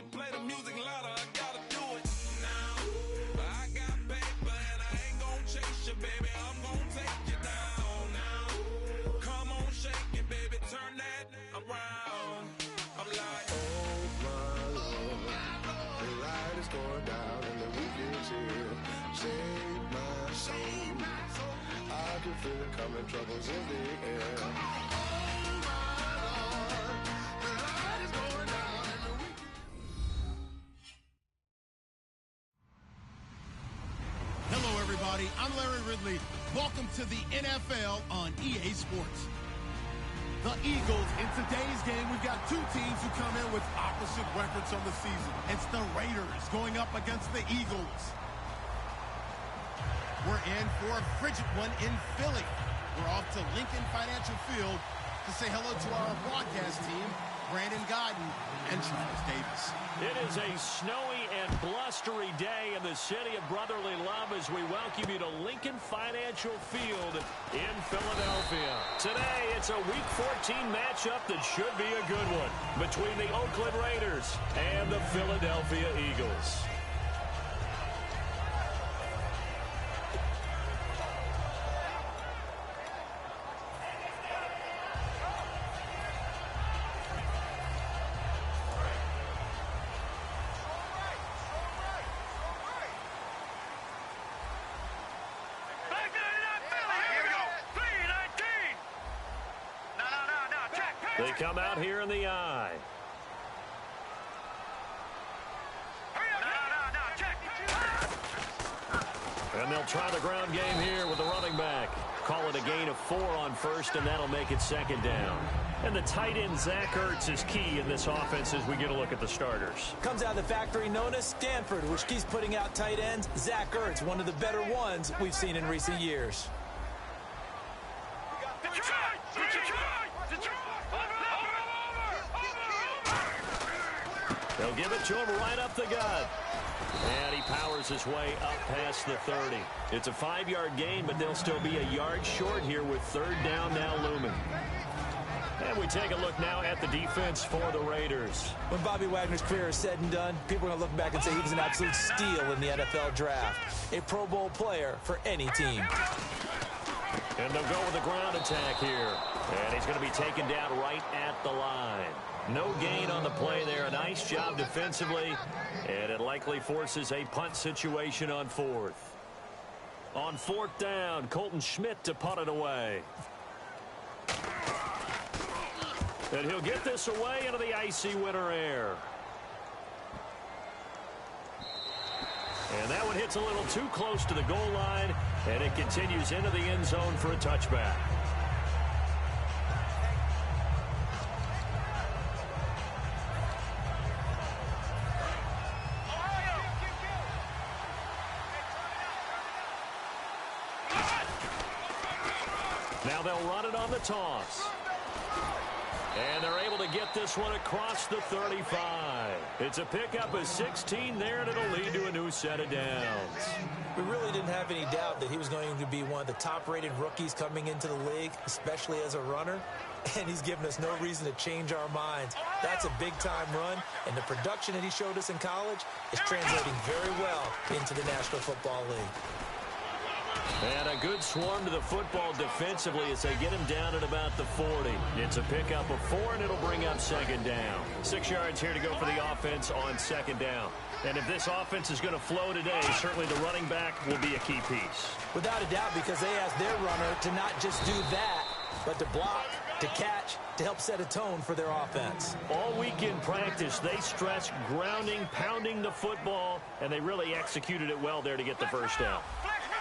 music, play the music louder, I gotta do it now. I got paper and I ain't gon' chase you, baby, I'm gon' take you down now. Come on, shake it, baby, turn that around. I'm like, oh my Lord, the light is going down and the weekend's here. Save my soul, I can feel it coming, troubles in the air. Hello, everybody. I'm Larry Ridley. Welcome to the NFL on EA Sports. The Eagles, in today's game, we've got two teams who come in with opposite records on the season. It's the Raiders going up against the Eagles. We're in for a frigid one in Philly. We're off to Lincoln Financial Field to say hello to our broadcast team, Brandon Godden and Travis Davis. It is a snowy and blustery day in the city of brotherly love as we welcome you to Lincoln Financial Field in Philadelphia. Today, it's a Week 14 matchup that should be a good one between the Oakland Raiders and the Philadelphia Eagles. They come out here in the eye. And they'll try the ground game here with the running back. Call it a gain of 4 on first, and that'll make it second down. And the tight end, Zach Ertz, is key in this offense as we get a look at the starters. Comes out of the factory known as Stanford, which keeps putting out tight ends. Zach Ertz, one of the better ones we've seen in recent years. They'll give it to him right up the gut. And he powers his way up past the 30. It's a 5-yard gain, but they'll still be a yard short here with third down now looming. And we take a look now at the defense for the Raiders. When Bobby Wagner's career is said and done, people are going to look back and say he was an absolute steal in the NFL draft. A Pro Bowl player for any team. And they'll go with a ground attack here. And he's going to be taken down right at the line. No gain on the play there. A nice job defensively. And it likely forces a punt situation on fourth. On fourth down, Colton Schmidt to punt it away. And he'll get this away into the icy winter air. And that one hits a little too close to the goal line. And it continues into the end zone for a touchback. Now they'll run it on the toss. And they're able to get this one across the 35. It's a pickup of 16 there, and it'll lead to a new set of downs. We really didn't have any doubt that he was going to be one of the top-rated rookies coming into the league, especially as a runner. And he's given us no reason to change our minds. That's a big-time run, and the production that he showed us in college is translating very well into the National Football League. And a good swarm to the football defensively as they get him down at about the 40. It's a pickup of 4, and it'll bring up second down. 6 yards here to go for the offense on second down. And if this offense is going to flow today, certainly the running back will be a key piece. Without a doubt, because they asked their runner to not just do that, but to block, to catch, to help set a tone for their offense. All week in practice, they stressed grounding, pounding the football, and they really executed it well there to get the first down.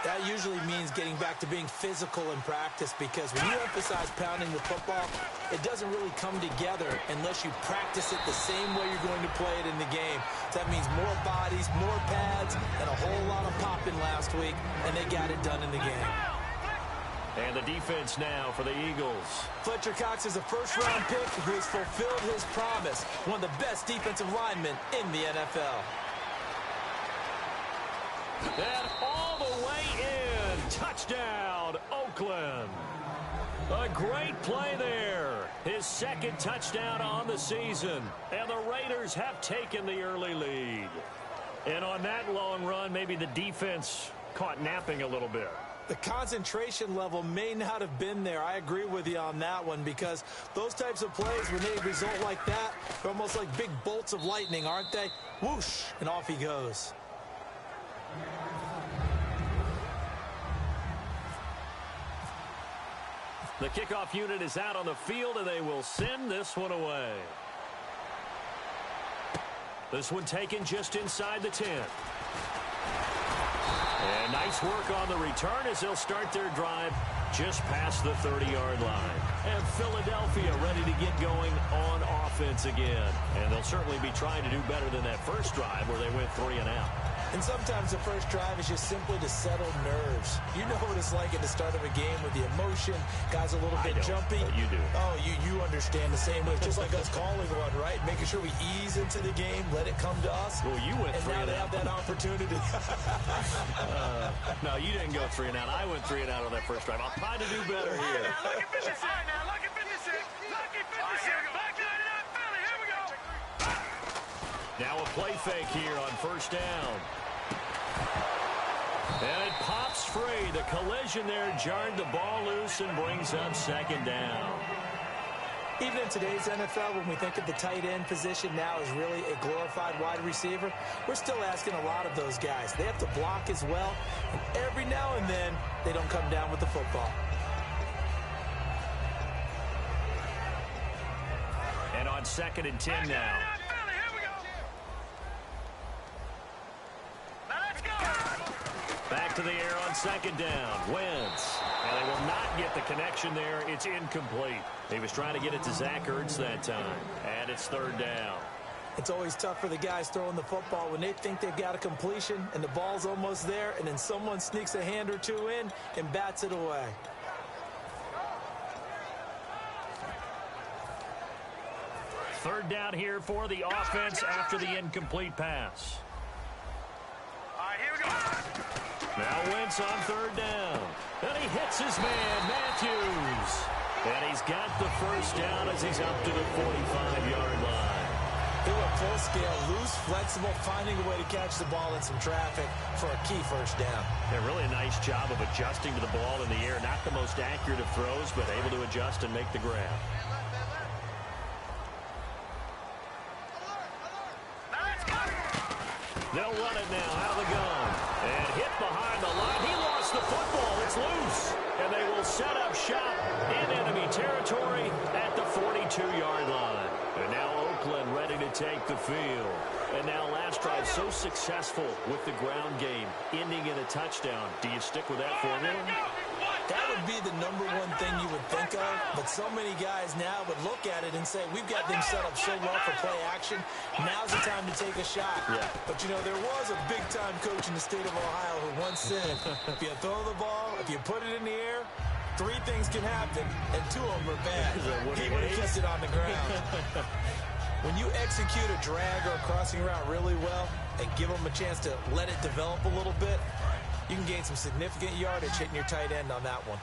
That usually means getting back to being physical in practice, because when you emphasize pounding the football, it doesn't really come together unless you practice it the same way you're going to play it in the game. So that means more bodies, more pads, and a whole lot of popping last week, and they got it done in the game. And the defense now for the Eagles. Fletcher Cox is a first-round pick who has fulfilled his promise, one of the best defensive linemen in the NFL. And all the way in. Touchdown, Oakland. A great play there. His second touchdown on the season. And the Raiders have taken the early lead. And on that long run, maybe the defense caught napping a little bit. The concentration level may not have been there. I agree with you on that one, because those types of plays, when they result like that, they're almost like big bolts of lightning, aren't they? Whoosh, and off he goes. The kickoff unit is out on the field, and they will send this one away. This one taken just inside the 10. And nice work on the return as they'll start their drive just past the 30-yard line. And Philadelphia ready to get going on offense again. And they'll certainly be trying to do better than that first drive where they went 3 and out. And sometimes the first drive is just simply to settle nerves. You know what it's like at the start of a game with the emotion. Guys a little bit jumpy. But you do. Oh, you understand the same way. Just like us calling one, right? Making sure we ease into the game, let it come to us. Well, you went 3 and out. And now they have that opportunity. No, you didn't go 3 and out. I went 3 and out on that first drive. I'll try to do better here. Lucky 56. Now, lucky 56. Lucky 56. Back 99 Philly. Here we go. Now a play fake here on first down. And it pops free. The collision there jarred the ball loose and brings up second down. Even in today's NFL, when we think of the tight end position now as really a glorified wide receiver, we're still asking a lot of those guys. They have to block as well, and every now and then, they don't come down with the football. And on 2nd and 10 now. Back to the air on 2nd down. Wentz. And they will not get the connection there. It's incomplete. He was trying to get it to Zach Ertz that time. And it's 3rd down. It's always tough for the guys throwing the football when they think they've got a completion and the ball's almost there, and then someone sneaks a hand or two in and bats it away. Third down here for the offense after the incomplete pass. All right, here we go. Now Wentz on 3rd down. And he hits his man, Matthews. And he's got the first down as he's up to the 45-yard line. They were full scale, loose, flexible, finding a way to catch the ball in some traffic for a key first down. A really nice job of adjusting to the ball in the air. Not the most accurate of throws, but able to adjust and make the grab. They'll run it now out of the gun. And hit behind the line. He lost the football. It's loose. And they will set up shop in enemy territory at the 42-yard line. And now Oakland ready to take the field. And now last drive so successful with the ground game, ending in a touchdown. Do you stick with that formula? That would be the #1 thing you would think of, but so many guys now would look at it and say, we've got them set up so well for play action, now's the time to take a shot. Yeah. But, you know, there was a big-time coach in the state of Ohio who once said, if you throw the ball, if you put it in the air, 3 things can happen, and 2 of them are bad. He would have kept it on the ground. When you execute a drag or a crossing route really well and give them a chance to let it develop a little bit, you can gain some significant yardage hitting your tight end on that one.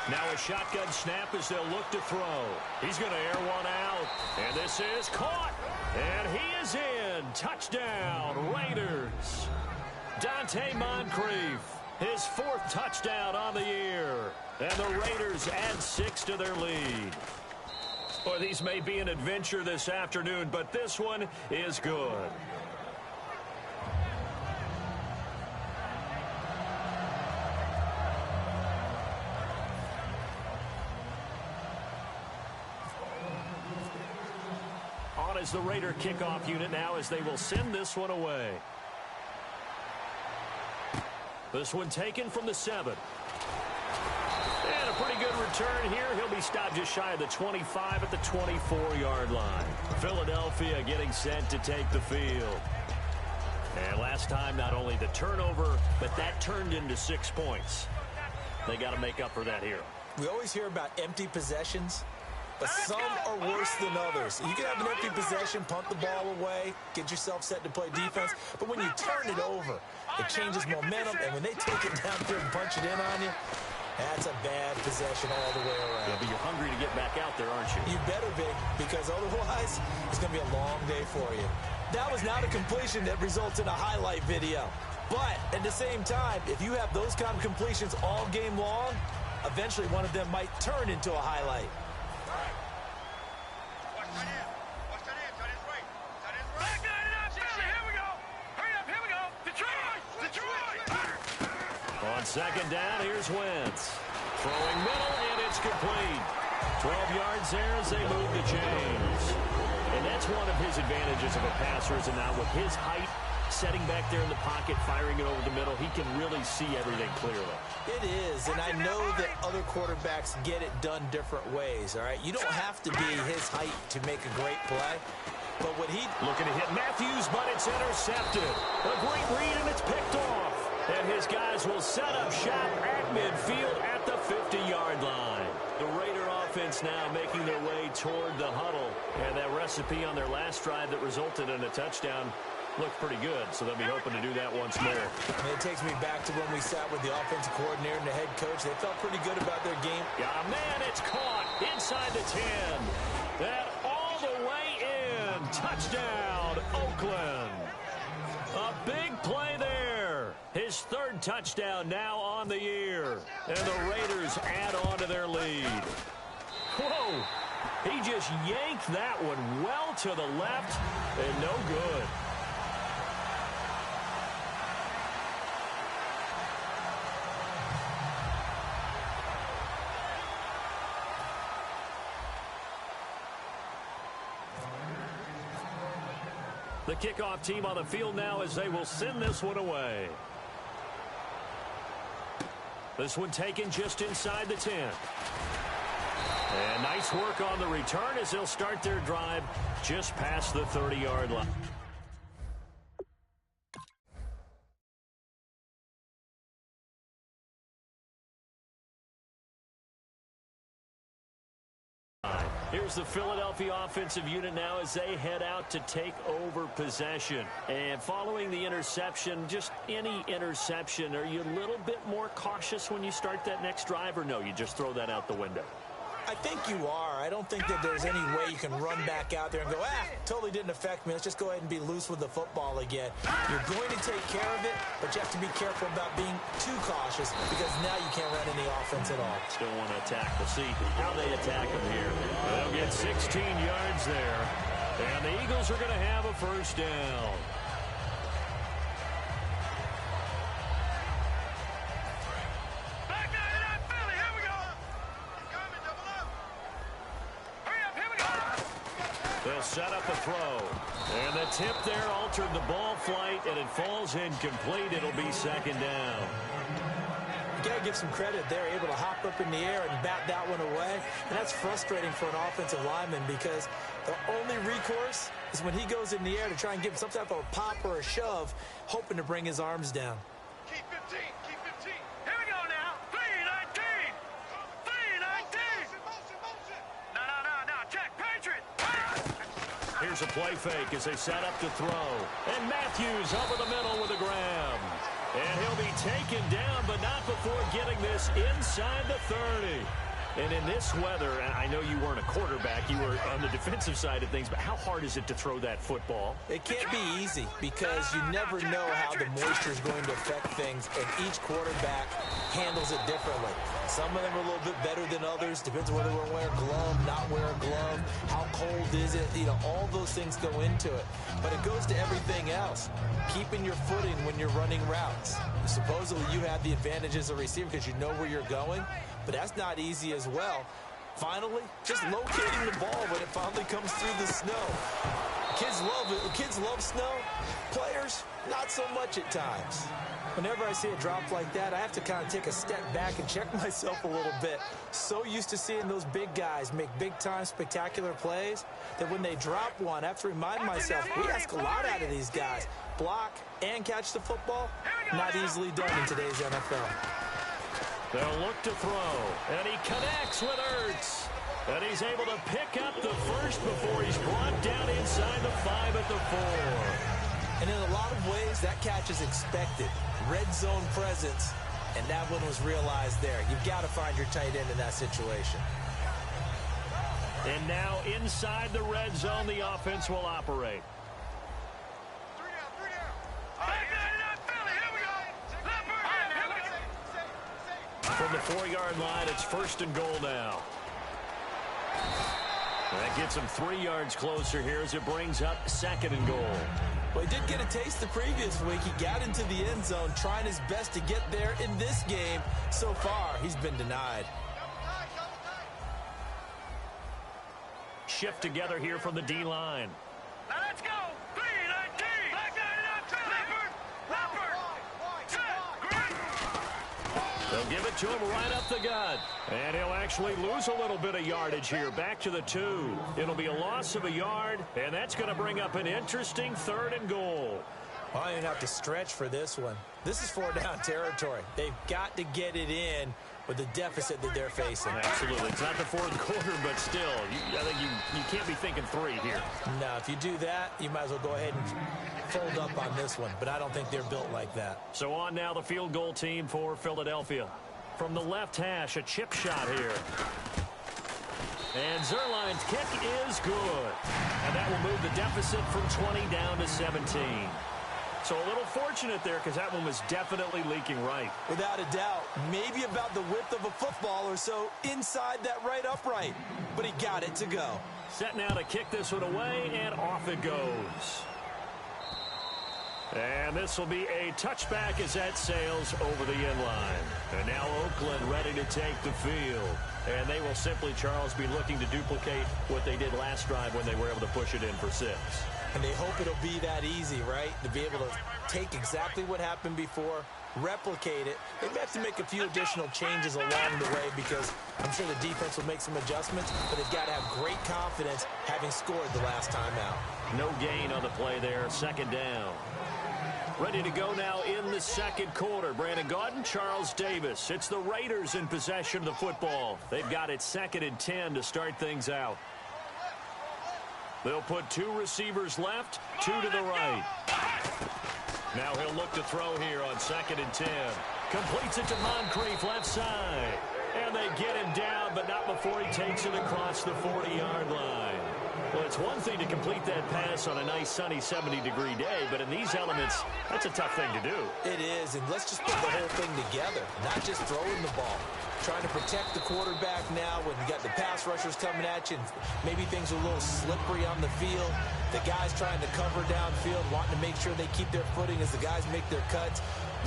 Now a shotgun snap as they'll look to throw. He's going to air one out. And this is caught. And he is in. Touchdown, Raiders. Dante Moncrief, his 4th touchdown on the year. And the Raiders add 6 to their lead. Boy, these may be an adventure this afternoon, but this one is good. On is the Raider kickoff unit now as they will send this one away. This one taken from the 7. And a pretty good return here. He'll be stopped just shy of the 25 at the 24-yard line. Philadelphia getting set to take the field. And last time, not only the turnover, but that turned into 6 points. They got to make up for that here. We always hear about empty possessions, but some are worse than others. You can have an empty possession, punt the ball away, get yourself set to play defense, but when you turn it over, It changes momentum, and when they take it down there and punch it in on you, that's a bad possession all the way around. Yeah, but you're hungry to get back out there, aren't you? You better be, because otherwise, it's going to be a long day for you. That was not a completion that results in a highlight video. But at the same time, if you have those kind of completions all game long, eventually one of them might turn into a highlight. On second down, here's Wentz. Throwing middle, and it's complete. 12 yards there as they move the chains. And that's one of his advantages of a passer, is now with his height, setting back there in the pocket, firing it over the middle, he can really see everything clearly. It is, and I know that other quarterbacks get it done different ways, all right? You don't have to be his height to make a great play. But what he... Looking to hit Matthews, but it's intercepted. A great read, and it's picked off. And his guys will set up shop at midfield at the 50-yard line. The Raider offense now making their way toward the huddle. And that recipe on their last drive that resulted in a touchdown looked pretty good, so they'll be hoping to do that once more. And it takes me back to when we sat with the offensive coordinator and the head coach. They felt pretty good about their game. Yeah, man, it's caught inside the 10. That all the way in. Touchdown, Oakland. A big play there. His third touchdown now on the year. And the Raiders add on to their lead. Whoa. He just yanked that one well to the left and no good. The kickoff team on the field now as they will send this one away. This one taken just inside the 10. And nice work on the return as they'll start their drive just past the 30-yard line. Here's the Philadelphia offensive unit now as they head out to take over possession. And following the interception, just any interception, are you a little bit more cautious when you start that next drive, or no, you just throw that out the window? I think you are. I don't think that there's any way you can run back out there and go, totally didn't affect me. Let's just go ahead and be loose with the football again. You're going to take care of it, but you have to be careful about being too cautious because now you can't run any offense at all. Still want to attack. We'll see how they attack them here. They'll get 16 yards there, and the Eagles are going to have a first down. They'll set up a throw. And the tip there altered the ball flight, and it falls incomplete. It'll be second down. You got to give some credit. They're able to hop up in the air and bat that one away. And that's frustrating for an offensive lineman because the only recourse is when he goes in the air to try and give some type of a pop or a shove, hoping to bring his arms down. Keep 15. Keep 15. Here we go now. 3-19. 3-19. No. Check. Patriot. Here's a play fake as they set up to throw. And Matthews over the middle with a grab. And he'll be taken down, but not before getting this inside the 30. And in this weather, and I know you weren't a quarterback, you were on the defensive side of things, but how hard is it to throw that football? It can't be easy because you never know how the moisture is going to affect things, and each quarterback handles it differently. Some of them are a little bit better than others. Depends whether we're wearing a glove, not wear a glove, how cold is it. You know, all those things go into it. But it goes to everything else. Keeping your footing when you're running routes. Supposedly you have the advantage as a receiver because you know where you're going, but that's not easy as well. Finally, just locating the ball when it finally comes through the snow. Kids love it. Kids love snow. Players, not so much at times. Whenever I see a drop like that, I have to kind of take a step back and check myself a little bit. So used to seeing those big guys make big-time spectacular plays that when they drop one, I have to remind myself, we ask a lot out of these guys. Block and catch the football, not easily done in today's NFL. They'll look to throw, and he connects with Ertz. And he's able to pick up the first before he's brought down inside the 5 at the 4. And in a lot of ways, that catch is expected. Red zone presence, and that one was realized there. You've got to find your tight end in that situation. And now inside the red zone, the offense will operate. From the 4-yard line, it's 1st and goal now. That gets him 3 yards closer here as it brings up 2nd and goal. Well, he did get a taste the previous week. He got into the end zone, trying his best to get there in this game. So far, he's been denied. Shift together here from the D-line. Now let's go. 3-19. They'll give it to him right up the gut. And he'll actually lose a little bit of yardage here. Back to the 2. It'll be a loss of a yard, and that's going to bring up an interesting 3rd and goal. Well, I didn't have to stretch for this one. This is 4-down territory. They've got to get it in with the deficit that they're facing. Absolutely. It's not the 4th quarter, but still, I think you can't be thinking 3 here. No, if you do that, you might as well go ahead and fold up on this one. But I don't think they're built like that. So on now the field goal team for Philadelphia. From the left hash, a chip shot here. And Zerline's kick is good. And that will move the deficit from 20 down to 17. So a little fortunate there because that one was definitely leaking right. Without a doubt. Maybe about the width of a football or so inside that right upright. But he got it to go. Set now to kick this one away, and off it goes. And this will be a touchback as that sails over the end line. And now Oakland ready to take the field. And they will simply, Charles, be looking to duplicate what they did last drive when they were able to push it in for 6. And they hope it'll be that easy, right? To be able to take exactly what happened before, replicate it. They may have to make a few additional changes along the way because I'm sure the defense will make some adjustments, but they've got to have great confidence having scored the last time out. No gain on the play there, 2nd down. Ready to go now in the 2nd quarter. Brandon Gaudin, Charles Davis. It's the Raiders in possession of the football. They've got it 2nd and 10 to start things out. They'll put 2 receivers left, 2 to the right. Now he'll look to throw here on 2nd and 10. Completes it to Moncrief left side. And they get him down, but not before he takes it across the 40-yard line. Well, it's one thing to complete that pass on a nice sunny 70-degree day, but in these elements, that's a tough thing to do. It is, and let's just put the whole thing together, not just throwing the ball. Trying to protect the quarterback now when you got the pass rushers coming at you, and maybe things are a little slippery on the field. The guys trying to cover downfield, wanting to make sure they keep their footing as the guys make their cuts.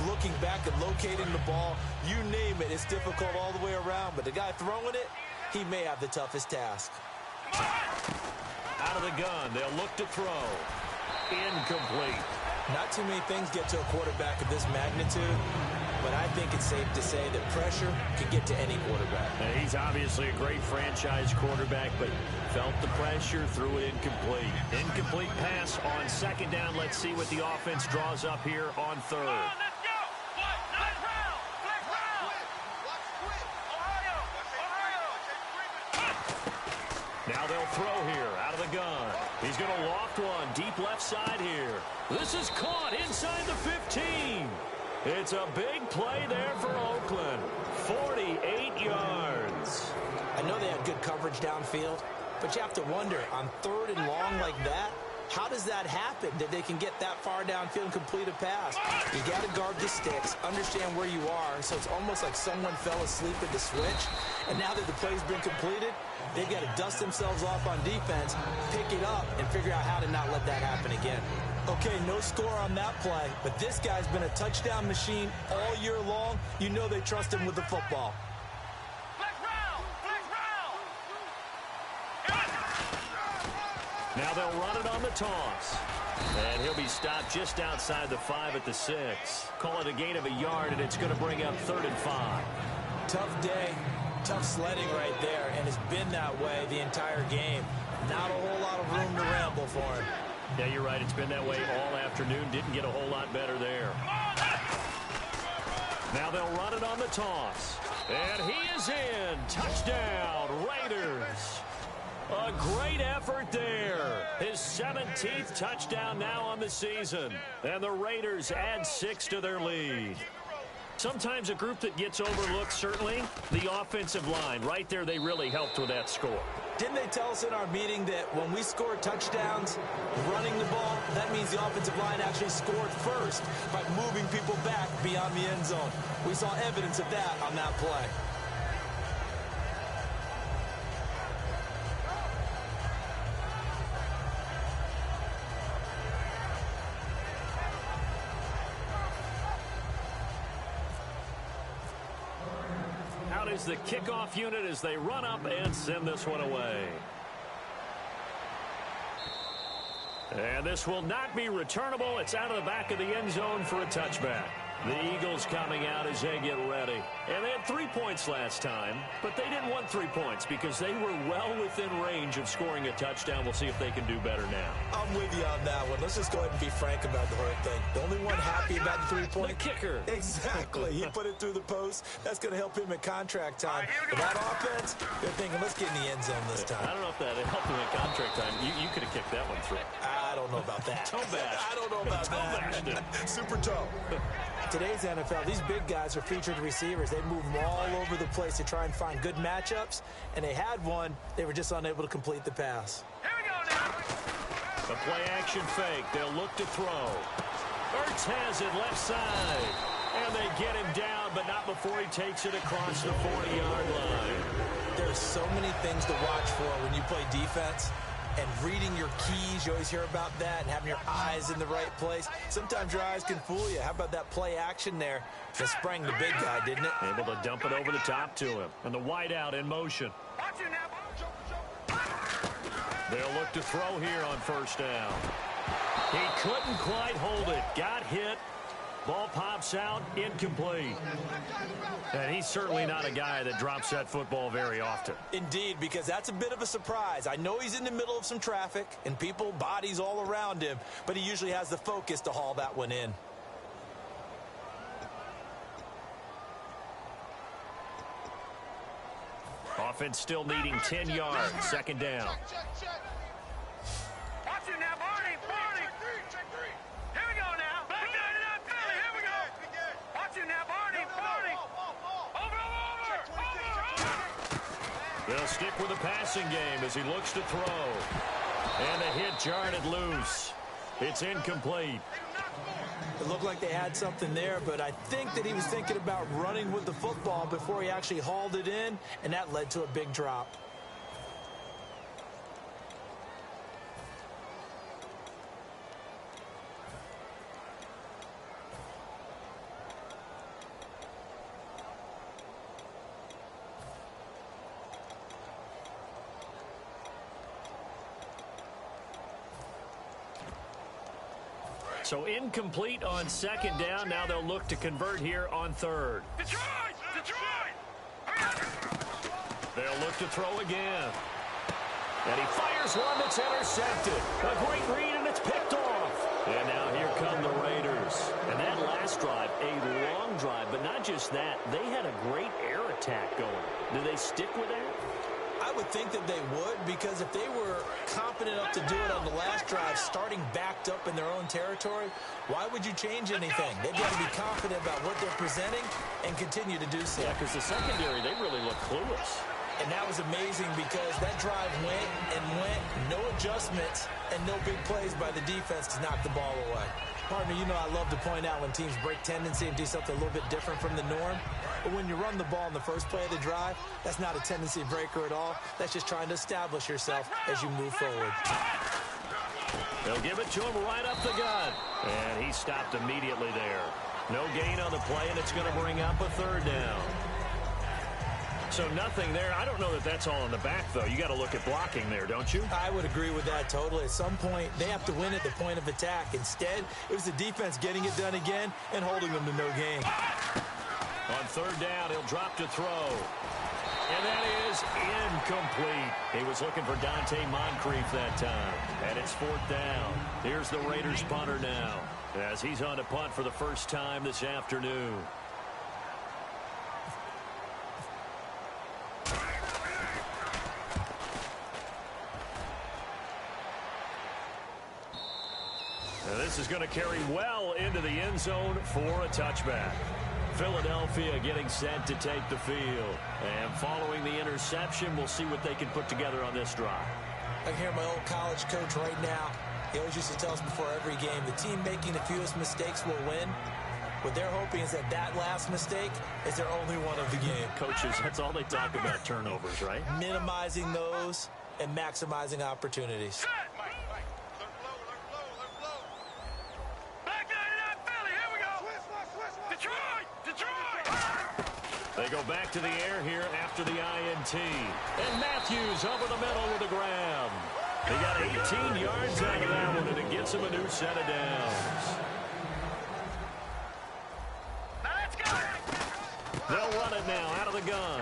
Looking back and locating the ball, you name it, it's difficult all the way around. But the guy throwing it, he may have the toughest task. Out of the gun, they'll look to throw. Incomplete. Not too many things get to a quarterback of this magnitude, but I think it's safe to say that pressure can get to any quarterback. Now, he's obviously a great franchise quarterback, but felt the pressure, threw it incomplete. Incomplete pass on 2nd down. Let's see what the offense draws up here on 3rd. Now they'll throw here out of the gun. He's going to loft one deep left side here. This is caught inside the 15. It's a big play there for Oakland. 48 yards. I know they had good coverage downfield, but you have to wonder, on 3rd and long like that, how does that happen that they can get that far downfield and complete a pass? You got to guard the sticks, understand where you are, so it's almost like someone fell asleep at the switch, and now that the play's been completed, they've got to dust themselves off on defense, pick it up, and figure out how to not let that happen again. Okay, no score on that play, but this guy's been a touchdown machine all year long. You know they trust him with the football. Now they'll run it on the toss. And he'll be stopped just outside the 5 at the 6. Call it a gain of a yard, and it's going to bring up 3rd and 5. Tough day, tough sledding right there, and it's been that way the entire game. Not a whole lot of room to ramble for him. Yeah, you're right. It's been that way all afternoon. Didn't get a whole lot better there. Now they'll run it on the toss. And he is in. Touchdown, Raiders. A great effort there. His 17th touchdown now on the season. And the Raiders add 6 to their lead. Sometimes a group that gets overlooked, certainly, the offensive line. Right there, they really helped with that score. Didn't they tell us in our meeting that when we score touchdowns running the ball, that means the offensive line actually scored first by moving people back beyond the end zone? We saw evidence of that on that play. Out is the kickoff unit as they run up and send this one away. And this will not be returnable. It's out of the back of the end zone for a touchback. The Eagles coming out as they get ready. And they had 3 points last time, but they didn't want 3 points because they were well within range of scoring a touchdown. We'll see if they can do better now. I'm with you on that one. Let's just go ahead and be frank about the whole thing. The only one happy about the 3 points. The kicker. Exactly. He put it through the post. That's going to help him in contract time. But that offense, they're thinking, let's get in the end zone this time. I don't know if that helped him in contract time. You could have kicked that one through. I don't know about that. Toe bash. I don't know about that. Super toe. Today's NFL, these big guys are featured receivers. They move them all over the place to try and find good matchups, and they had one. They were just unable to complete the pass. Here we go now. The play action fake. They'll look to throw. Ertz has it left side. And they get him down, but not before he takes it across the 40-yard line. There's so many things to watch for when you play defense. And reading your keys, you always hear about that, and having your eyes in the right place. Sometimes your eyes can fool you. How about that play action there? That sprang the big guy, didn't it? Able to dump it over the top to him. And the wideout in motion. They'll look to throw here on first down. He couldn't quite hold it. Got hit. Ball pops out, incomplete. And he's certainly not a guy that drops that football very often. Indeed, because that's a bit of a surprise. I know he's in the middle of some traffic and people, bodies all around him, but he usually has the focus to haul that one in. Offense still needing 10 yards, second down. Watch it now, Barney. Check three. Here we go now. Back down to that Philly. Here we go. Watch it now, Barney. Over. They'll stick with the passing game as he looks to throw. And the hit jarred it loose. It's incomplete. It looked like they had something there, but I think that he was thinking about running with the football before he actually hauled it in, and that led to a big drop. So incomplete on second down. Now they'll look to convert here on third. Detroit! They'll look to throw again. And he fires one that's intercepted. A great read, and it's picked off. And now here come the Raiders. And that last drive, a long drive, but not just that. They had a great air attack going. Do they stick with that? I would think that they would, because if they were confident enough to do it on the last drive, starting backed up in their own territory, why would you change anything? They've got to be confident about what they're presenting and continue to do so. Yeah, because the secondary, they really look clueless. And that was amazing because that drive went and went, no adjustments, and no big plays by the defense to knock the ball away. Partner, you know I love to point out when teams break tendency and do something a little bit different from the norm. But when you run the ball in the first play of the drive, that's not a tendency breaker at all. That's just trying to establish yourself as you move forward. They'll give it to him right up the gut. And he stopped immediately there. No gain on the play, and it's going to bring up a third down. So nothing there. I don't know that that's all in the back, though. You got to look at blocking there, don't you? I would agree with that totally. At some point, they have to win at the point of attack. Instead, it was the defense getting it done again and holding them to no gain. On third down, he'll drop to throw. And that is incomplete. He was looking for Dante Moncrief that time. And it's fourth down. Here's the Raiders punter now, as he's on to punt for the first time this afternoon. this is going to carry well into the end zone for a touchback. Philadelphia getting set to take the field. And following the interception, we'll see what they can put together on this drive. I can hear my old college coach right now. He always used to tell us before every game, the team making the fewest mistakes will win. What they're hoping is that last mistake is their only one of the game. Coaches, that's all they talk about, turnovers, right? Minimizing those and maximizing opportunities. They go back to the air here after the INT. And Matthews over the middle with a grab. They got 18 yards out of that one, and it gets him a new set of downs. They'll run it now out of the gun.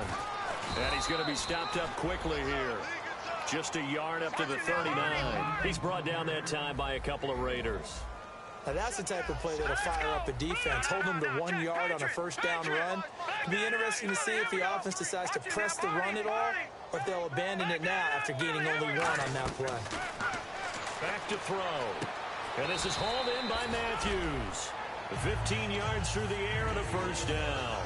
And he's going to be stopped up quickly here. Just a yard up to the 39. He's brought down that time by a couple of Raiders. Now that's the type of play that'll fire up a defense. Hold them to 1 yard on a first down run. It'll be interesting to see if the offense decides to press the run at all, or if they'll abandon it now after gaining only one on that play. Back to throw. And this is hauled in by Matthews. 15 yards through the air and a first down.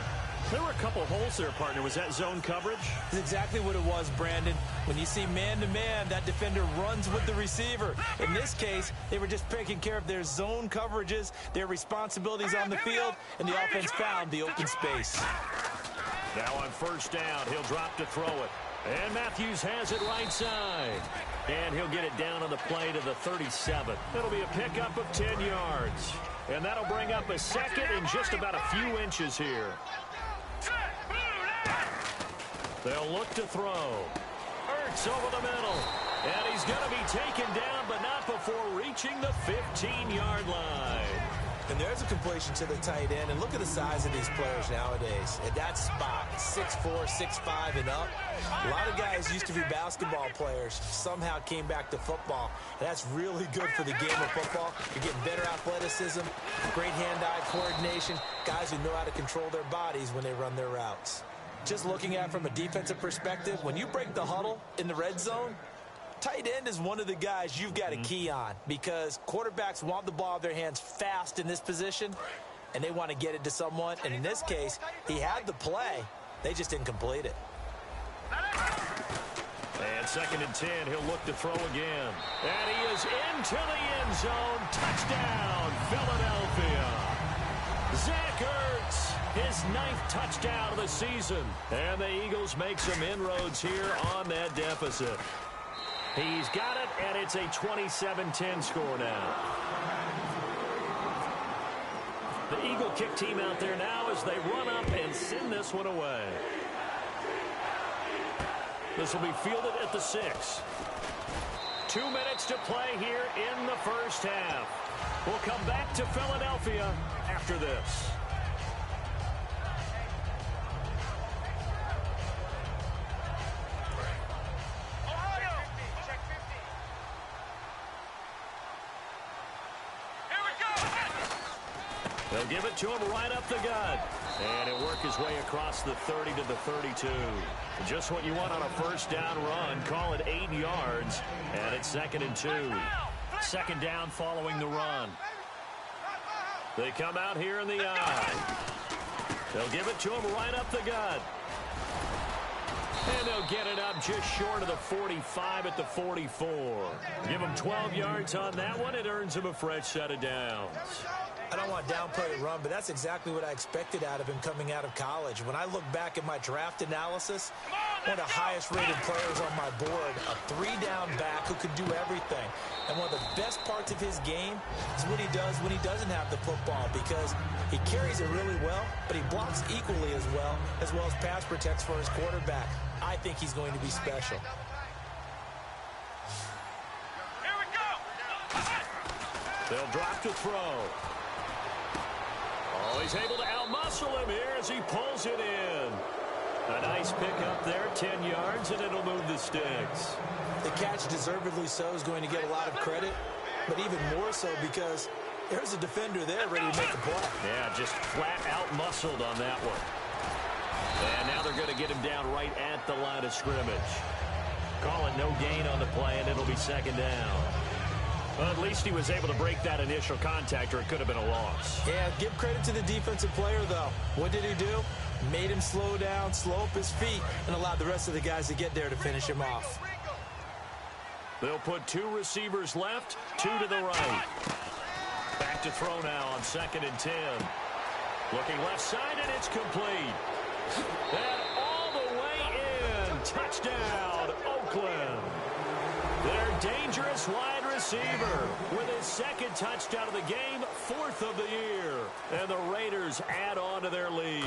There were a couple holes there, partner. Was that zone coverage? That's exactly what it was, Brandon. When you see man-to-man, that defender runs with the receiver. In this case, they were just taking care of their zone coverages, their responsibilities on the field, and the offense found the open space. Now on first down, he'll drop to throw it. And Matthews has it right side. And he'll get it down on the play to the 37. It'll be a pickup of 10 yards. And that'll bring up a second and just about a few inches here. They'll look to throw. Ertz over the middle. And he's going to be taken down, but not before reaching the 15-yard line. And there's a completion to the tight end. And look at the size of these players nowadays. At that spot, 6'4", 6'5", and up. A lot of guys used to be basketball players, somehow came back to football. And that's really good for the game of football. You're getting better athleticism, great hand-eye coordination, guys who know how to control their bodies when they run their routes. Just looking at it from a defensive perspective, when you break the huddle in the red zone, tight end is one of the guys you've got to key on because quarterbacks want the ball in their hands fast in this position, and they want to get it to someone. And in this case, he had the play. They just didn't complete it. And 2nd and 10, he'll look to throw again. And he is into the end zone. Touchdown, Philadelphia. Zach Ertz, his 9th touchdown of the season. And the Eagles make some inroads here on that deficit. He's got it, and it's a 27-10 score now. The Eagle kick team out there now as they run up and send this one away. This will be fielded at the 6. 2 minutes to play here in the first half. We'll come back to Philadelphia after this. They'll give it to him right up the gut. And it'll work his way across the 30 to the 32. Just what you want on a first down run. Call it 8 yards. And it's 2nd and 2. 2nd down following the run. They come out here in the eye. They'll give it to him right up the gut. And they'll get it up just short of the 45 at the 44. Give him 12 yards on that one. It earns him a fresh set of downs. I don't want to downplay the run, but that's exactly what I expected out of him coming out of college. When I look back at my draft analysis, one of the highest-rated players on my board, a 3-down back who could do everything. And one of the best parts of his game is what he does when he doesn't have the football, because he carries it really well, but he blocks equally as well as pass protects for his quarterback. I think he's going to be special. Here we go. They'll drop to throw. Oh, he's able to outmuscle him here as he pulls it in. A nice pickup there, 10 yards, and it'll move the sticks. The catch, deservedly so, is going to get a lot of credit, but even more so because there's a defender there ready to make a play. Yeah, just flat out muscled on that one. And now they're going to get him down right at the line of scrimmage. Call it no gain on the play, and it'll be 2nd down. Well, at least he was able to break that initial contact, or it could have been a loss. Yeah, give credit to the defensive player, though. What did he do? Made him slow down, slow up his feet, and allowed the rest of the guys to get there to finish him off. They'll put 2 receivers left, 2 to the right. Back to throw now on 2nd and 10. Looking left side, and it's complete. And all the way in. Touchdown, Oakland. Their dangerous wide receiver with his 2nd touchdown of the game, 4th of the year. And the Raiders add on to their lead.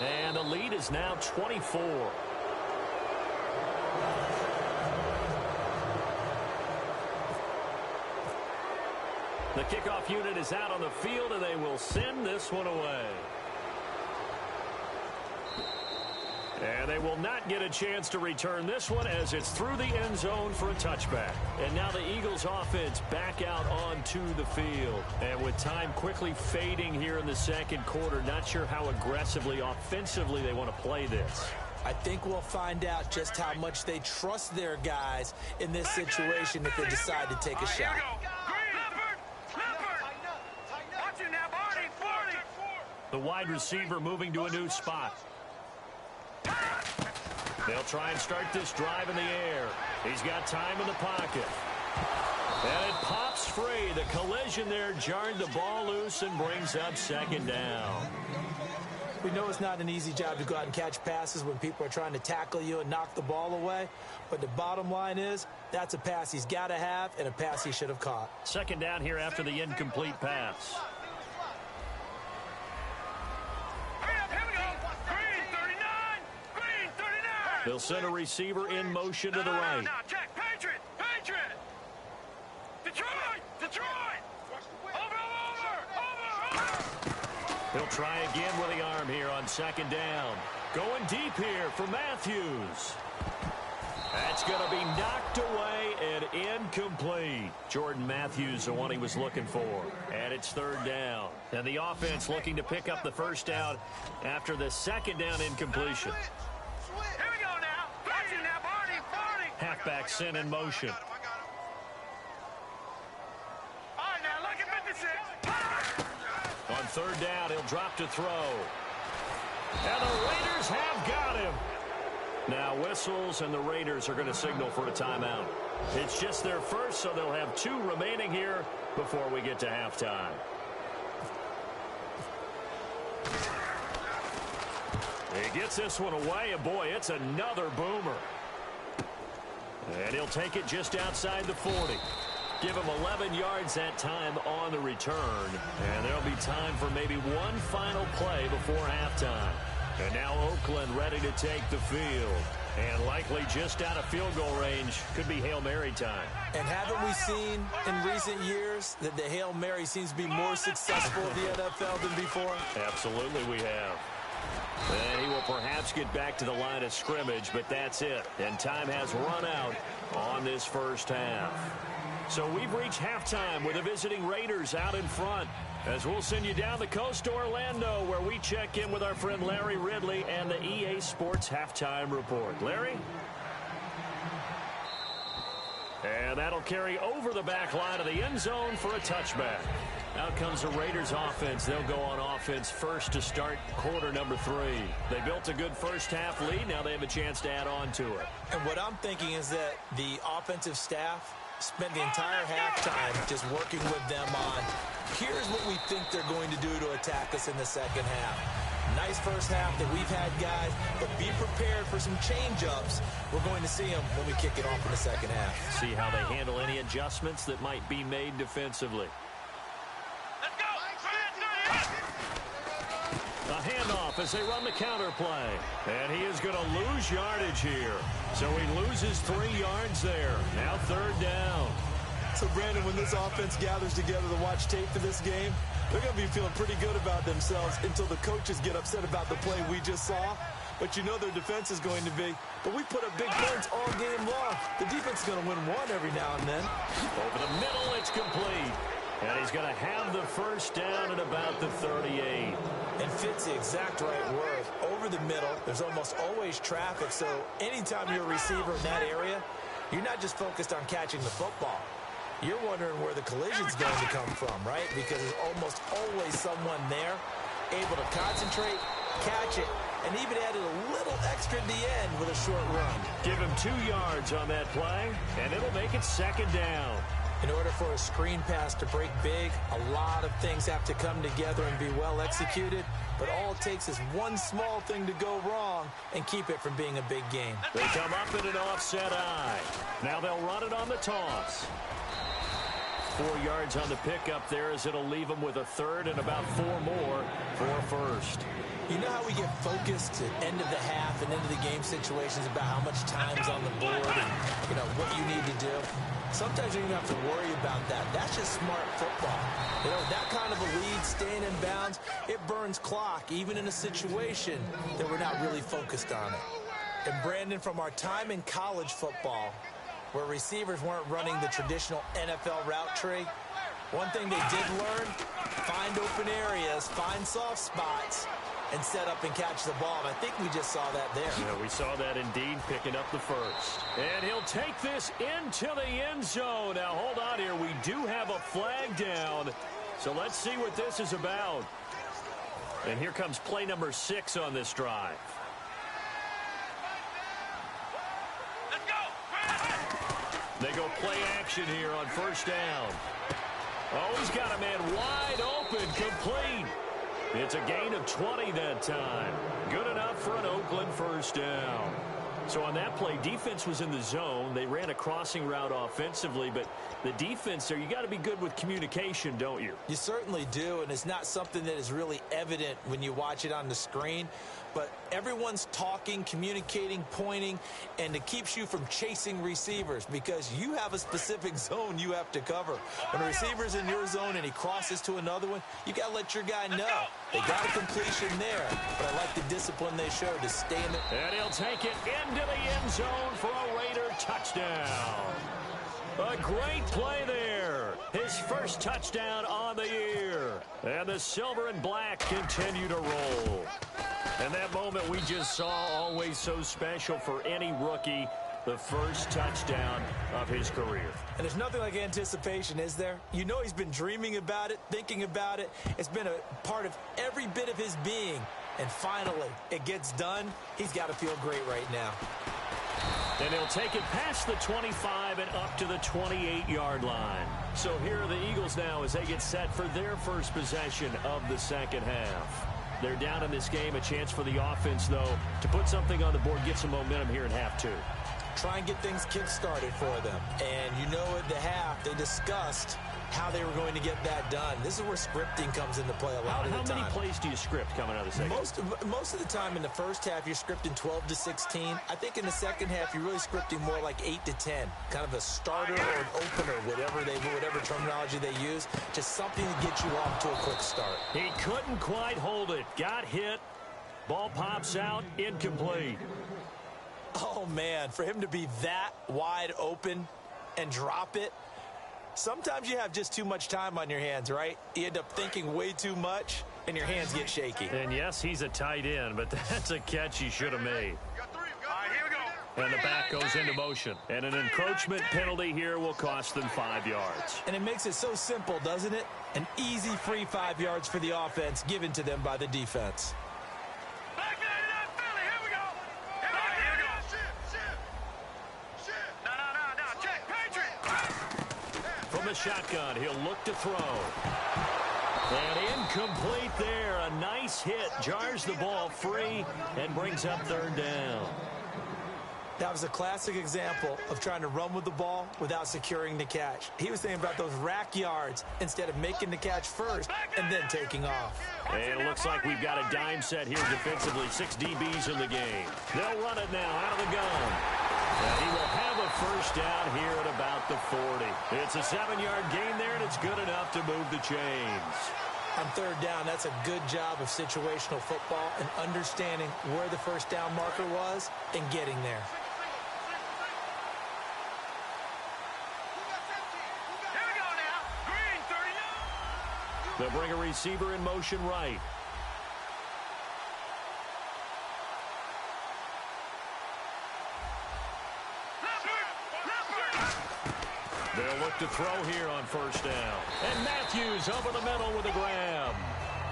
And the lead is now 24. The kickoff unit is out on the field, and they will send this one away. And they will not get a chance to return this one as it's through the end zone for a touchback. And now the Eagles offense back out onto the field. And with time quickly fading here in the 2nd quarter, not sure how aggressively, offensively they want to play this. I think we'll find out just how much they trust their guys in this situation if they decide to take a shot. The wide receiver moving to a new spot. They'll try and start this drive in the air. He's got time in the pocket. And it pops free. The collision there jarred the ball loose and brings up 2nd down. We know it's not an easy job to go out and catch passes when people are trying to tackle you and knock the ball away. But the bottom line is, that's a pass he's got to have and a pass he should have caught. 2nd down here after the incomplete pass. They'll send a receiver in motion to the right. Now, check. Patriot! Detroit! Over! He'll try again with the arm here on 2nd down. Going deep here for Matthews. That's going to be knocked away and incomplete. Jordan Matthews, the one he was looking for. And it's 3rd down. And the offense looking to pick up the 1st down after the 2nd down incompletion. Halfback sent in motion. On 3rd down, he'll drop to throw. And the Raiders have got him. Now whistles, and the Raiders are going to signal for a timeout. It's just their first, so they'll have 2 remaining here before we get to halftime. He gets this one away, and boy, it's another boomer. And he'll take it just outside the 40. Give him 11 yards that time on the return. And there'll be time for maybe one final play before halftime. And now Oakland ready to take the field. And likely just out of field goal range. Could be Hail Mary time. And haven't we seen in recent years that the Hail Mary seems to be more successful in the NFL than before? Absolutely we have. And he will perhaps get back to the line of scrimmage, but that's it. And time has run out on this first half. So we've reached halftime with the visiting Raiders out in front. As we'll send you down the coast to Orlando, where we check in with our friend Larry Ridley and the EA Sports Halftime Report. Larry? And that'll carry over the back line of the end zone for a touchback. Out comes the Raiders offense. They'll go on offense first to start quarter number 3. They built a good first half lead. Now they have a chance to add on to it. And what I'm thinking is that the offensive staff spent the entire halftime just working with them on, here's what we think they're going to do to attack us in the 2nd half. Nice first half that we've had, guys, but be prepared for some change-ups. We're going to see them when we kick it off in the 2nd half. See how they handle any adjustments that might be made defensively. A handoff as they run the counter play. And he is going to lose yardage here. So he loses 3 yards there. Now 3rd down. So, Brandon, when this offense gathers together to watch tape for this game, they're going to be feeling pretty good about themselves until the coaches get upset about the play we just saw. But you know their defense is going to be. But we put up big points all game long. The defense is going to win one every now and then. Over the middle, it's complete. And he's going to have the 1st down at about the 38. And fits the exact right word. Over the middle, there's almost always traffic. So anytime you're a receiver in that area, you're not just focused on catching the football. You're wondering where the collision's going to come from, right? Because there's almost always someone there able to concentrate, catch it, and even added a little extra at the end with a short run. Give him 2 yards on that play, and it'll make it 2nd down. In order for a screen pass to break big, a lot of things have to come together and be well executed, but all it takes is one small thing to go wrong and keep it from being a big game. They come up in an offset eye. Now they'll run it on the toss. 4 yards on the pickup there as it'll leave them with a 3rd and about 4 more for a first. You know how we get focused at end of the half and end of the game situations about how much time's on the board and, what you need to do? Sometimes you don't have to worry about that. That's just smart football. That kind of a lead, staying in bounds, it burns clock, even in a situation that we're not really focused on it. And Brandon, from our time in college football, where receivers weren't running the traditional NFL route tree, one thing they did learn, find open areas, find soft spots, and set up and catch the ball. And I think we just saw that there. Yeah, we saw that indeed, picking up the first. And he'll take this into the end zone. Now, hold on here. We do have a flag down. So let's see what this is about. And here comes play number 6 on this drive. They go play action here on 1st down. Oh, he's got a man wide open, complete. It's a gain of 20 that time. Good enough for an Oakland 1st down. So on that play, defense was in the zone. They ran a crossing route offensively, but the defense there, you got to be good with communication, don't you? You certainly do, and it's not something that is really evident when you watch it on the screen. But everyone's talking, communicating, pointing, and it keeps you from chasing receivers because you have a specific zone you have to cover. When a receiver's in your zone and he crosses to another one, you got to let your guy know. They got a completion there, but I like the discipline they showed to stay in it. And he'll take it into the end zone for a Raider touchdown. A great play there. His first touchdown on the year. And the silver and black continue to roll. And that moment we just saw, always so special for any rookie, the first touchdown of his career. And there's nothing like anticipation, is there? You know he's been dreaming about it, thinking about it. It's been a part of every bit of his being. And finally, it gets done. He's got to feel great right now. And he'll take it past the 25 and up to the 28-yard line. So here are the Eagles now as they get set for their first possession of the 2nd half. They're down in this game. A chance for the offense, though, to put something on the board, get some momentum here in half 2. Try and get things kick-started for them. And you know at the half, they discussed how they were going to get that done. This is where scripting comes into play a lot of the time. How many plays do you script coming out of the second? Most of the time in the first half, you're scripting 12 to 16. I think in the second half, you're really scripting more like 8 to 10. Kind of a starter or an opener, whatever terminology they use. Just something to get you off to a quick start. He couldn't quite hold it. Got hit. Ball pops out. Incomplete. Oh, man, for him to be that wide open and drop it, sometimes you have just too much time on your hands, right? You end up thinking way too much, and your hands get shaky. And, yes, he's a tight end, but that's a catch he should have made. All right, here we go. And the back goes into motion. And an encroachment penalty here will cost them 5 yards. And it makes it so simple, doesn't it? An easy free 5 yards for the offense given to them by the defense. From the shotgun, he'll look to throw. And incomplete there. A nice hit. Jars the ball free and brings up 3rd down. That was a classic example of trying to run with the ball without securing the catch. He was thinking about those rack yards instead of making the catch first and then taking off. And it looks like we've got a dime set here defensively. 6 DBs in the game. They'll run it now out of the gun. And he will have a first down here at about the 40. It's a 7-yard gain there, and it's good enough to move the chains. On 3rd down, that's a good job of situational football and understanding where the first down marker was and getting there. Here we go now. Green 30. They'll bring a receiver in motion right. look to throw here on first down. And Matthews over the middle with a grab.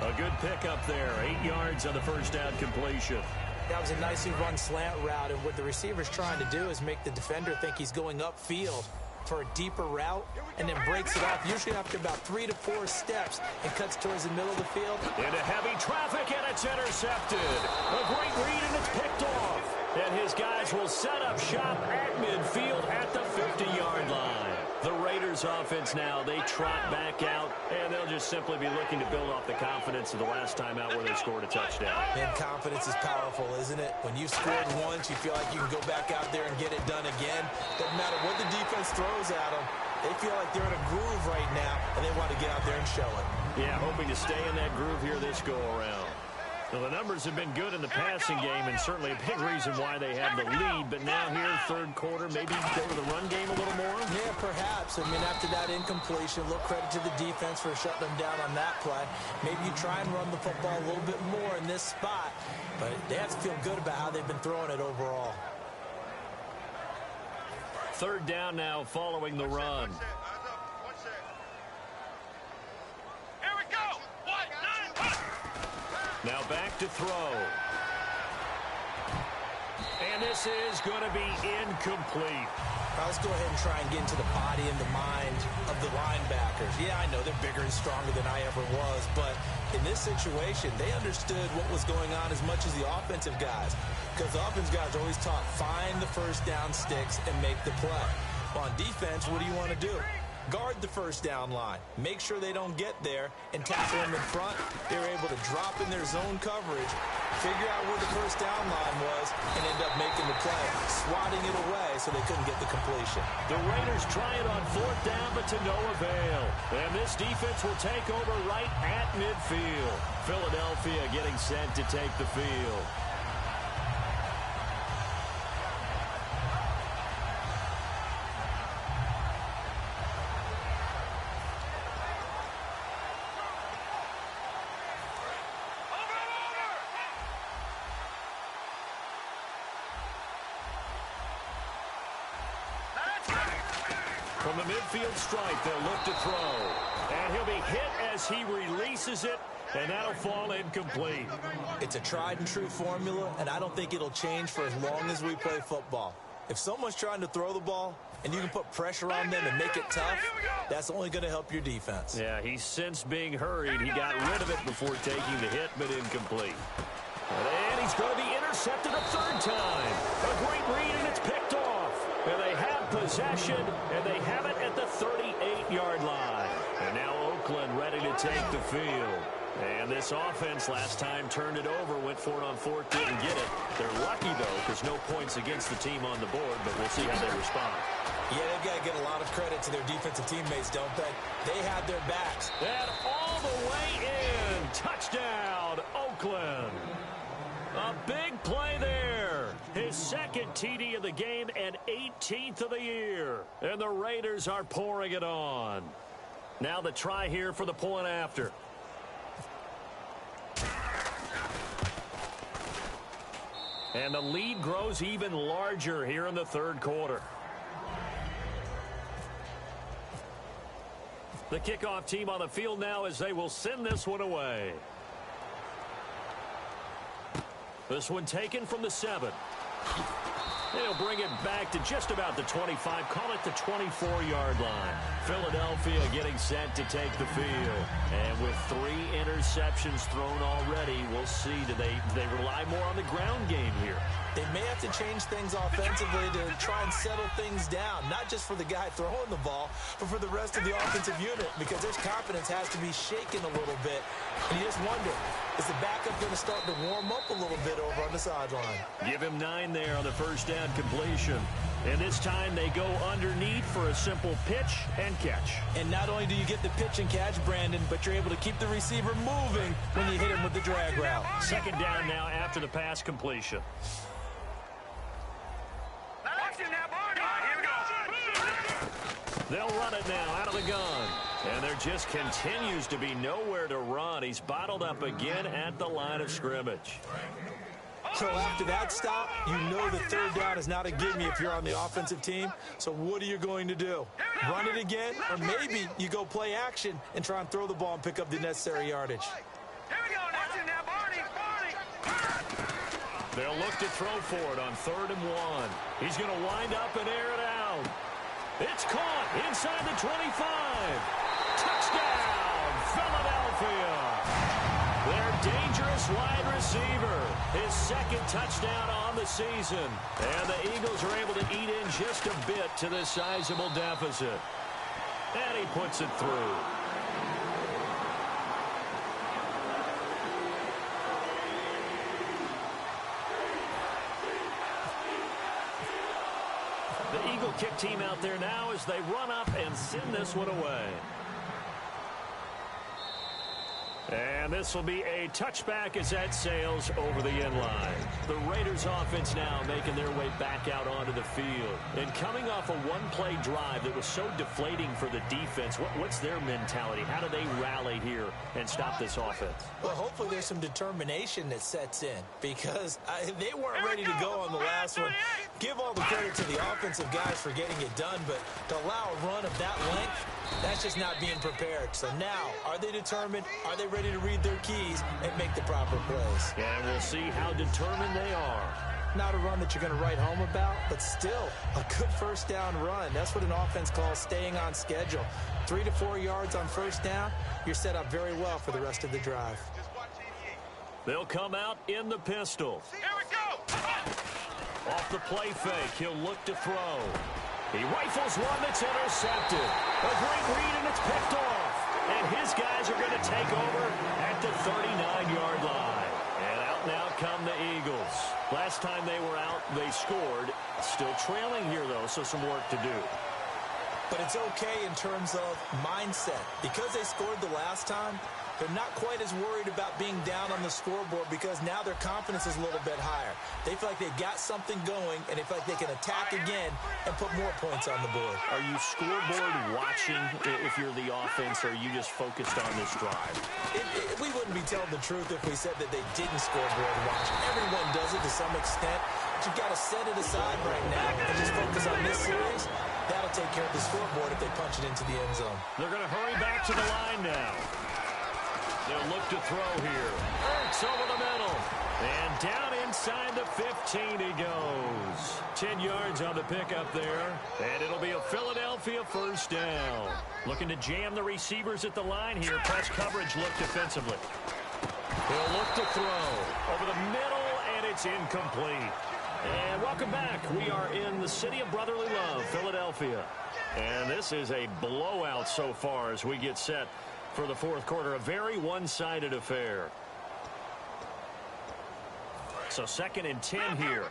A good pickup there. 8 yards on the first down completion. That was a nicely run slant route, and what the receiver's trying to do is make the defender think he's going upfield for a deeper route, and then breaks it off, usually after about 3 to 4 steps, and cuts towards the middle of the field. Into heavy traffic, and it's intercepted. A great read, and it's picked off. And his guys will set up shop at midfield at the 50-yard line. The Raiders offense now, they trot back out, and they'll just simply be looking to build off the confidence of the last time out where they scored a touchdown. Man, confidence is powerful, isn't it? When you've scored once, you feel like you can go back out there and get it done again. Doesn't matter what the defense throws at them. They feel like they're in a groove right now, and they want to get out there and show it. Yeah, hoping to stay in that groove here this go-around. Well, the numbers have been good in the passing game, and certainly a big reason why they have the lead. But now here, third quarter, maybe go to the run game a little more? Yeah, perhaps. I mean, after that incompletion, a little credit to the defense for shutting them down on that play. Maybe you try and run the football a little bit more in this spot. But they have to feel good about how they've been throwing it overall. Third down now following the run. Now back to throw. And this is going to be incomplete. Let's go ahead and try and get into the body and the mind of the linebackers. Yeah, I know they're bigger and stronger than I ever was, but in this situation, they understood what was going on as much as the offensive guys. Because the offensive guys always talk, find the first down sticks and make the play. Well, on defense, what do you want to do? Guard the first down line. Make sure they don't get there and tackle them in front. They were able to drop in their zone coverage, figure out where the first down line was, and end up making the play, swatting it away so they couldn't get the completion. The Raiders try it on fourth down, but to no avail. And this defense will take over right at midfield. Philadelphia getting set to take the field. From the midfield stripe, they'll look to throw. And he'll be hit as he releases it, and that'll fall incomplete. It's a tried-and-true formula, and I don't think it'll change for as long as we play football. If someone's trying to throw the ball, and you can put pressure on them and make it tough, that's only going to help your defense. Yeah, he's sensed being hurried. He got rid of it before taking the hit, but incomplete. And he's going to be intercepted a third time. A great read, and it's picked off. And they have possession, and they have it at the 38-yard line. And now Oakland ready to take the field. And this offense last time turned it over, went for it on fourth, didn't get it. They're lucky, though, because no points against the team on the board, but we'll see how they respond. Yeah, they've got to get a lot of credit to their defensive teammates, don't they? They had their backs. And all the way in. Touchdown, Oakland. A big play there. His second TD of the game and 18th of the year. And the Raiders are pouring it on. Now the try here for the point after. And the lead grows even larger here in the third quarter. The kickoff team on the field now as they will send this one away. This one taken from the 7. They'll bring it back to just about the 25. Call it the 24-yard line. Philadelphia getting set to take the field. And with 3 interceptions thrown already, we'll see. Do they rely more on the ground game here? They may have to change things offensively to try and settle things down, not just for the guy throwing the ball, but for the rest of the offensive unit, because their confidence has to be shaken a little bit. And you just wonder, is the backup going to start to warm up a little bit over on the sideline? Give him 9 there on the first down completion. And this time they go underneath for a simple pitch and catch. And not only do you get the pitch and catch, Brandon, but you're able to keep the receiver moving when you hit him with the drag route. Second down now after the pass completion. They'll run it now out of the gun. And there just continues to be nowhere to run. He's bottled up again at the line of scrimmage. So after that stop, you know the third down is not a gimme if you're on the offensive team. So what are you going to do? Run it again? Or maybe you go play action and try and throw the ball and pick up the necessary yardage. Here we go. That's in there, Barney. They'll look to throw for it on 3rd and 1. He's going to wind up and air it out. It's caught inside the 25. Touchdown, Philadelphia. Their dangerous wide receiver. His 2nd touchdown on the season. And the Eagles are able to eat in just a bit to this sizable deficit. And he puts it through. The Eagle kick team out there now as they run up and send this one away. And this will be a touchback as that sails over the end line. The Raiders offense now making their way back out onto the field. And coming off a one-play drive that was so deflating for the defense, what's their mentality? How do they rally here and stop this offense? Well, hopefully there's some determination that sets in because they weren't ready to go on the last one. Give all the credit to the offensive guys for getting it done, but to allow a run of that length, that's just not being prepared. So now, are they determined? Are they ready to read their keys and make the proper plays? And we'll see how determined they are. Not a run that you're going to write home about, but still a good first down run. That's what an offense calls staying on schedule. 3 to 4 yards on first down, you're set up very well for the rest of the drive. They'll come out in the pistol. Here we go. Off the play fake, he'll look to throw. He rifles one that's intercepted. A great read, and it's picked off. And his guys are going to take over at the 39-yard line. And out now come the Eagles. Last time they were out, they scored. Still trailing here, though, so some work to do. But it's okay in terms of mindset. Because they scored the last time, they're not quite as worried about being down on the scoreboard because now their confidence is a little bit higher. They feel like they've got something going, and they feel like they can attack again and put more points on the board. Are you scoreboard watching if you're the offense, or are you just focused on this drive? We wouldn't be telling the truth if we said that they didn't scoreboard watch. Everyone does it to some extent. But you've got to set it aside right now and just focus on this series. That'll take care of the scoreboard if they punch it into the end zone. They're going to hurry back to the line now. They'll look to throw here. Ertz over the middle. And down inside the 15 he goes. 10 yards on the pickup there. And it'll be a Philadelphia first down. Looking to jam the receivers at the line here. Press coverage look defensively. He'll look to throw over the middle, and it's incomplete. And welcome back. We are in the city of brotherly love, Philadelphia. And this is a blowout so far as we get set for the fourth quarter. A very one-sided affair. So 2nd and 10 here.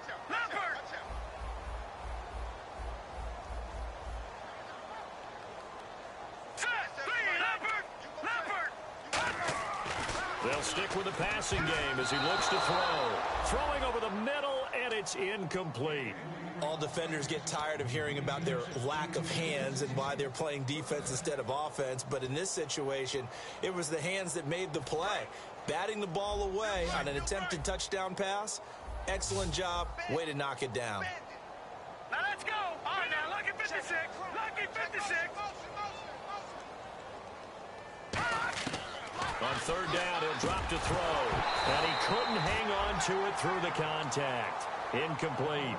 They'll stick with the passing game as he looks to throw. Throwing over the middle, and it's incomplete. All defenders get tired of hearing about their lack of hands and why they're playing defense instead of offense. But in this situation, it was the hands that made the play. Batting the ball away on an attempted touchdown pass. Excellent job. Way to knock it down. Now let's go. All right, now, lucky 56. Lucky 56. On 3rd down, he'll drop to throw. And he couldn't hang on to it through the contact. Incomplete.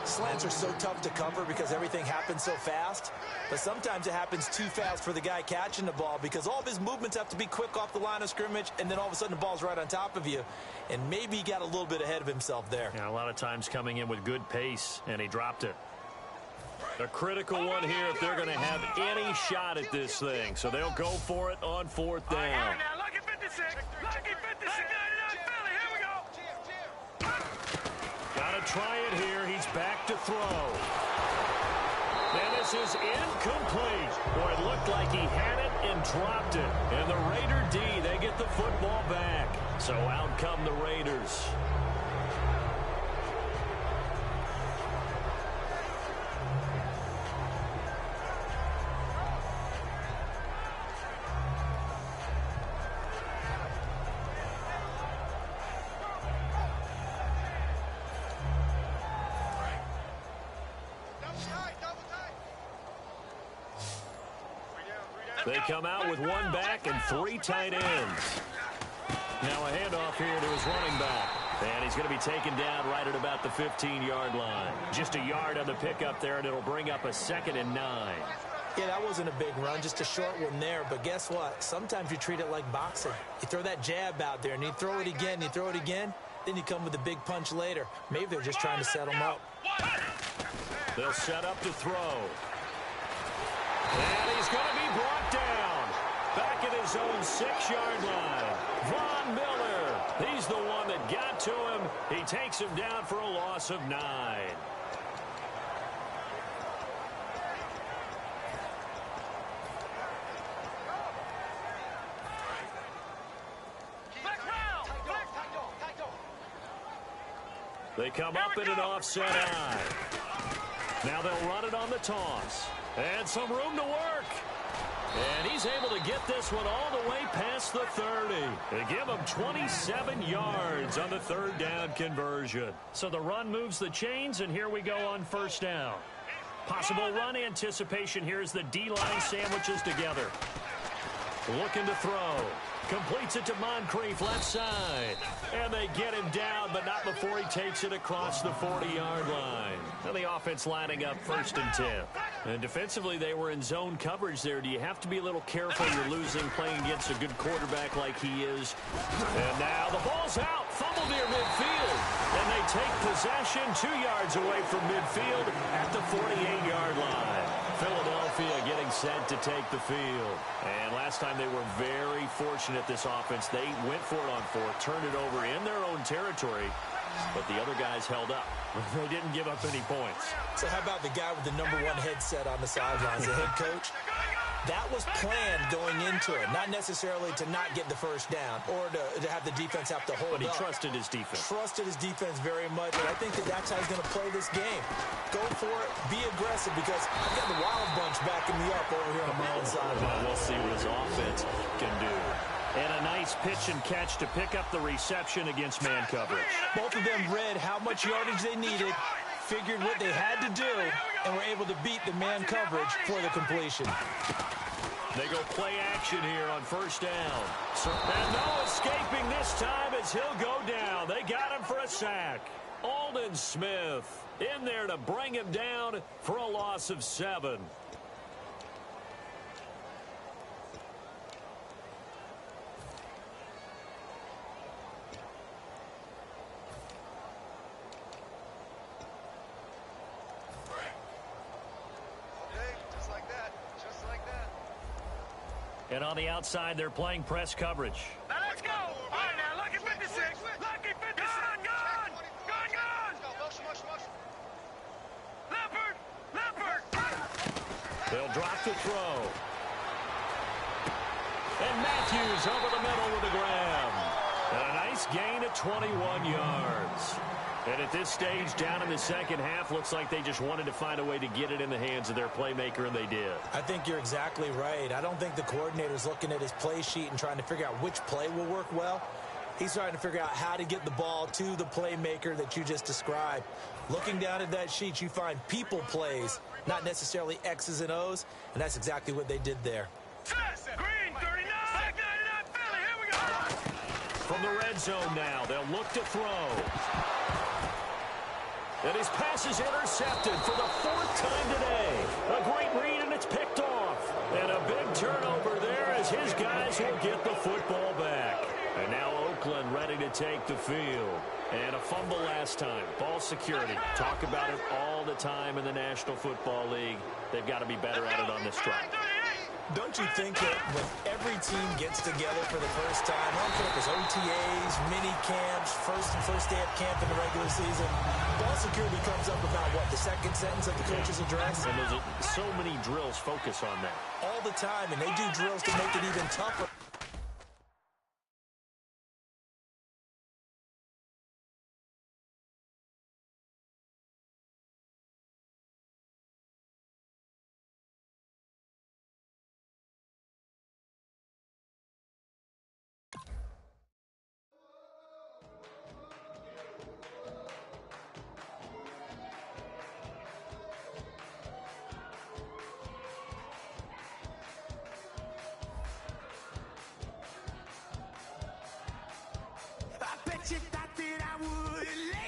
Slants are so tough to cover because everything happens so fast. But sometimes it happens too fast for the guy catching the ball because all of his movements have to be quick off the line of scrimmage, and then all of a sudden the ball's right on top of you. And maybe he got a little bit ahead of himself there. Yeah, a lot of times coming in with good pace, and he dropped it. A critical one here if they're going to have any shot at this thing. So they'll go for it on 4th down. Now, lucky 56. Lucky 56. Philly, here we go. Got to try it here. He's back to throw. And this is incomplete. Boy, it looked like he had it and dropped it. And the Raider D, they get the football back. So out come the Raiders. They come out with one back and 3 tight ends. Now a handoff here to his running back. And he's going to be taken down right at about the 15-yard line. Just a yard on the pickup there, and it'll bring up a 2nd and 9. Yeah, that wasn't a big run, just a short one there. But guess what? Sometimes you treat it like boxing. You throw that jab out there, and you throw it again, you throw it again, then you come with a big punch later. Maybe they're just trying to set him up. They'll set up to throw. And he's going to be brought down. Back at his own 6-yard line. Von Miller, he's the one that got to him. He takes him down for a loss of 9. They come up in an offset eye. Now they'll run it on the toss. And some room to work. And he's able to get this one all the way past the 30. They give him 27 yards on the 3rd down conversion. So the run moves the chains, and here we go on 1st down. Possible run anticipation here as the D-line sandwiches together. Looking to throw. Completes it to Moncrief, left side. And they get him down, but not before he takes it across the 40-yard line. And the offense lining up 1st and 10. And defensively, they were in zone coverage there. Do you have to be a little careful? You're losing playing against a good quarterback like he is. And now the ball's out. Fumble near midfield. And they take possession 2 yards away from midfield at the 48-yard line. Philadelphia getting set to take the field. And last time they were very fortunate, this offense. They went for it on 4th, turned it over in their own territory, but the other guys held up. They didn't give up any points. So how about the guy with the #1 headset on the sidelines, the head coach? That was planned going into it, not necessarily to not get the 1st down or to have the defense have to hold up. But he trusted his defense. Trusted his defense very much, and I think that's how he's going to play this game. Go for it, be aggressive, because I've got the Wild Bunch backing me up over here on my own side. We'll see what his offense can do. And a nice pitch and catch to pick up the reception against man coverage. Both of them read how much yardage they needed, figured what they had to do, and were able to beat the man coverage for the completion. They go play action here on 1st down. And no escaping this time as he'll go down. They got him for a sack. Aldon Smith in there to bring him down for a loss of 7. And on the outside, they're playing press coverage. Now let's go. All right, now, lucky 56. Lucky 56. Gone. Leopard. They'll drop the throw. And Matthews over the middle with a grab. And a nice gain of 21 yards. And at this stage, down in the 2nd half, looks like they just wanted to find a way to get it in the hands of their playmaker, and they did. I think you're exactly right. I don't think the coordinator's looking at his play sheet and trying to figure out which play will work well. He's trying to figure out how to get the ball to the playmaker that you just described. Looking down at that sheet, you find people plays, not necessarily X's and O's, and that's exactly what they did there. Green 39. 99 Philly. Here we go. From the red zone now, they'll look to throw. And his pass is intercepted for the 4th time today. A great read, and it's picked off. And a big turnover there as his guys will get the football back. And now Oakland ready to take the field. And a fumble last time. Ball security. Talk about it all the time in the National Football League. They've got to be better at it on this drive. Don't you think that when every team gets together for the first time, I don't care if it's OTAs, mini camps, first day of camp in the regular season, ball security comes up about, what, the 2nd sentence of the coach's address? And there's so many drills focus on that. All the time, and they do drills to make it even tougher. bet you thought that I would let